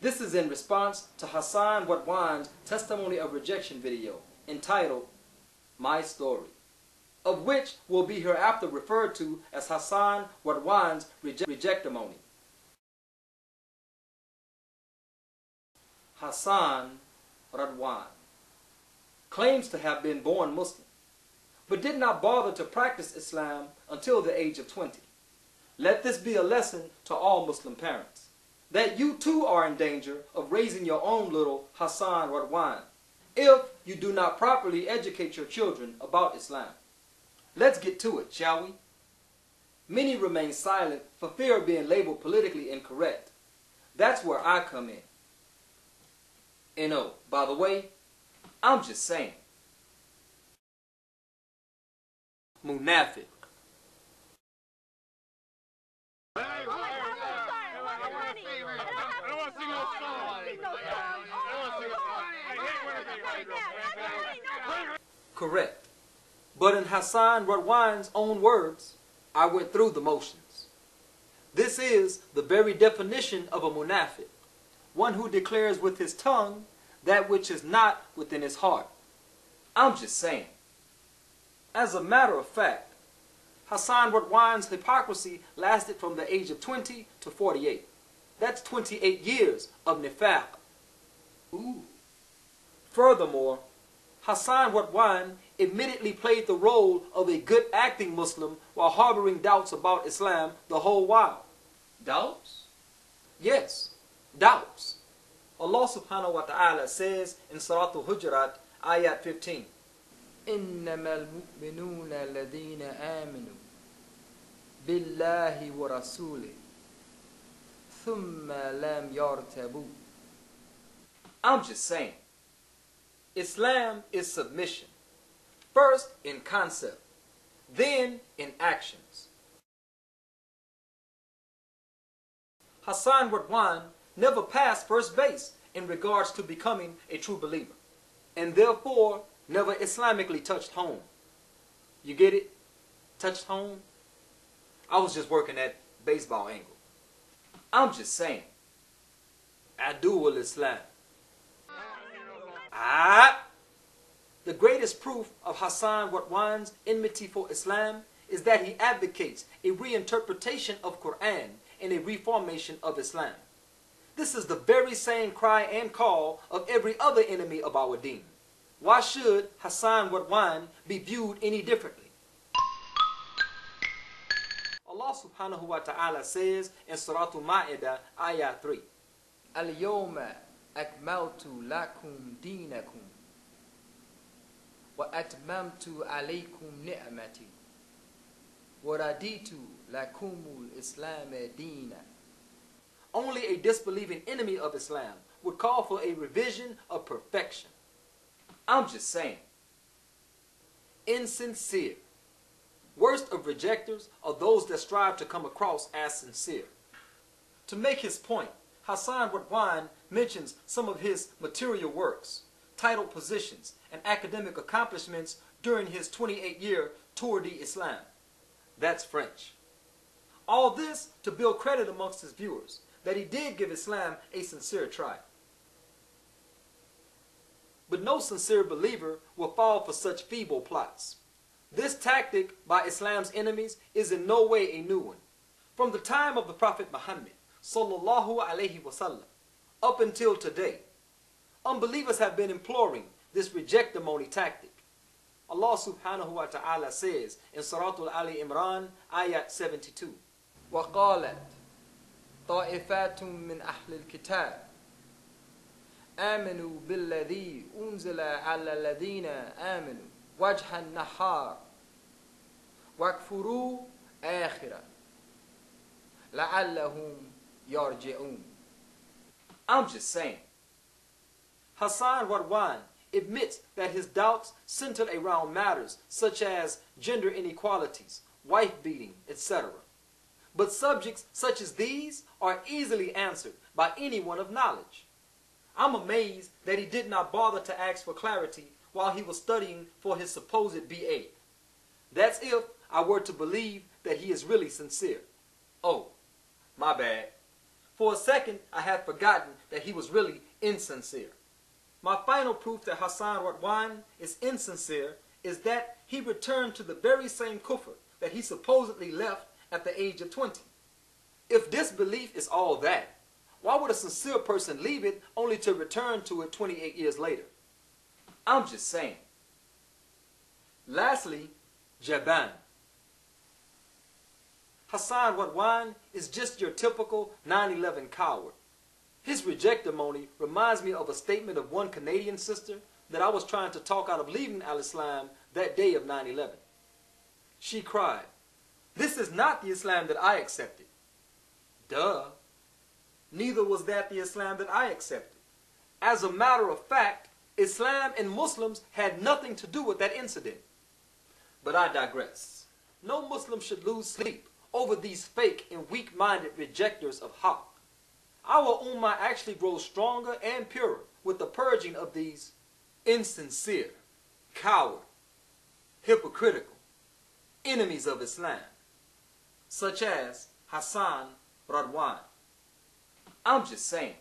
This is in response to Hassan Radwan's testimony of rejection video entitled My Story, of which will be hereafter referred to as Hassan Radwan's Rejectimony. Hassan Radwan claims to have been born Muslim, but did not bother to practice Islam until the age of 20. Let this be a lesson to all Muslim parents, that you too are in danger of raising your own little Hassan Radwan if you do not properly educate your children about Islam. Let's get to it, shall we? Many remain silent for fear of being labeled politically incorrect. That's where I come in. And oh, by the way, I'm just saying. Munafiq. Correct. But in Hassan Radwan's own words, I went through the motions. This is the very definition of a munafiq, one who declares with his tongue that which is not within his heart. I'm just saying. As a matter of fact, Hassan Radwan's hypocrisy lasted from the age of 20 to 48. That's 28 years of nifaq. Ooh. Furthermore, Hassan Radwan admittedly played the role of a good acting Muslim while harboring doubts about Islam the whole while. Doubts? Yes, doubts. Allah subhanahu wa ta'ala says in Surah Al-Hujurat, ayat 15, إِنَّمَا الْمُؤْمِنُونَ الَّذِينَ آمِنُوا بِاللَّهِ وَرَسُولِهِ ثُمَّ لَمْ يَرْتَبُوا. I'm just saying. Islam is submission, first in concept, then in actions. Hassan Radwan never passed first base in regards to becoming a true believer, and therefore never Islamically touched home. You get it? Touched home? I was just working that baseball angle. I'm just saying. Adu al-Islam. The greatest proof of Hassan Radwan's enmity for Islam is that he advocates a reinterpretation of Quran and a reformation of Islam. This is the very same cry and call of every other enemy of our deen. Why should Hassan Radwan be viewed any differently? Allah subhanahu wa ta'ala says in Surah Al-Ma'idah, ayah 3, Al-Yawma akmaltu lakum dinakum wa atmamtu alaykum ni'mati wa raditu lakumul Islam deena. Only a disbelieving enemy of Islam would call for a revision of perfection. I'm just saying. Insincere. Worst of rejectors are those that strive to come across as sincere. To make his point, Hassan Radwan mentions some of his material works, title positions, and academic accomplishments during his 28-year Tour d'Islam. That's French. All this to build credit amongst his viewers that he did give Islam a sincere try. But no sincere believer will fall for such feeble plots. This tactic by Islam's enemies is in no way a new one. From the time of the Prophet Muhammad sallallahu alaihi wasallam up until today, unbelievers have been employing this rejectimony tactic. Allah subhanahu wa ta'ala says in Surah Ali Imran, ayat 72, وَقَالَتْ طَائِفَاتٌ مِّنْ أَهْلِ الْكِتَابِ آمنوا بالذي أنزل على الذين آمنوا وجه النهار واكفروا آخرة لعلهم يرجعون. I'm just saying. Hassan Radwan admits that his doubts centered around matters such as gender inequalities, wife beating, etc. But subjects such as these are easily answered by anyone of knowledge. I'm amazed that he did not bother to ask for clarity while he was studying for his supposed BA. That's if I were to believe that he is really sincere. Oh, my bad. For a second, I had forgotten that he was really insincere. My final proof that Hassan Radwan is insincere is that he returned to the very same kufr that he supposedly left at the age of 20. If disbelief is all that, why would a sincere person leave it only to return to it 28 years later? I'm just saying. Lastly, Jaban. Hassan Radwan is just your typical 9/11 coward. His rejectimony reminds me of a statement of one Canadian sister that I was trying to talk out of leaving Al-Islam that day of 9/11. She cried, "This is not the Islam that I accepted." Duh. Neither was that the Islam that I accepted. As a matter of fact, Islam and Muslims had nothing to do with that incident. But I digress. No Muslim should lose sleep over these fake and weak-minded rejectors of haqq. Our ummah actually grows stronger and purer with the purging of these insincere, coward, hypocritical enemies of Islam, such as Hassan Radwan. I'm just saying.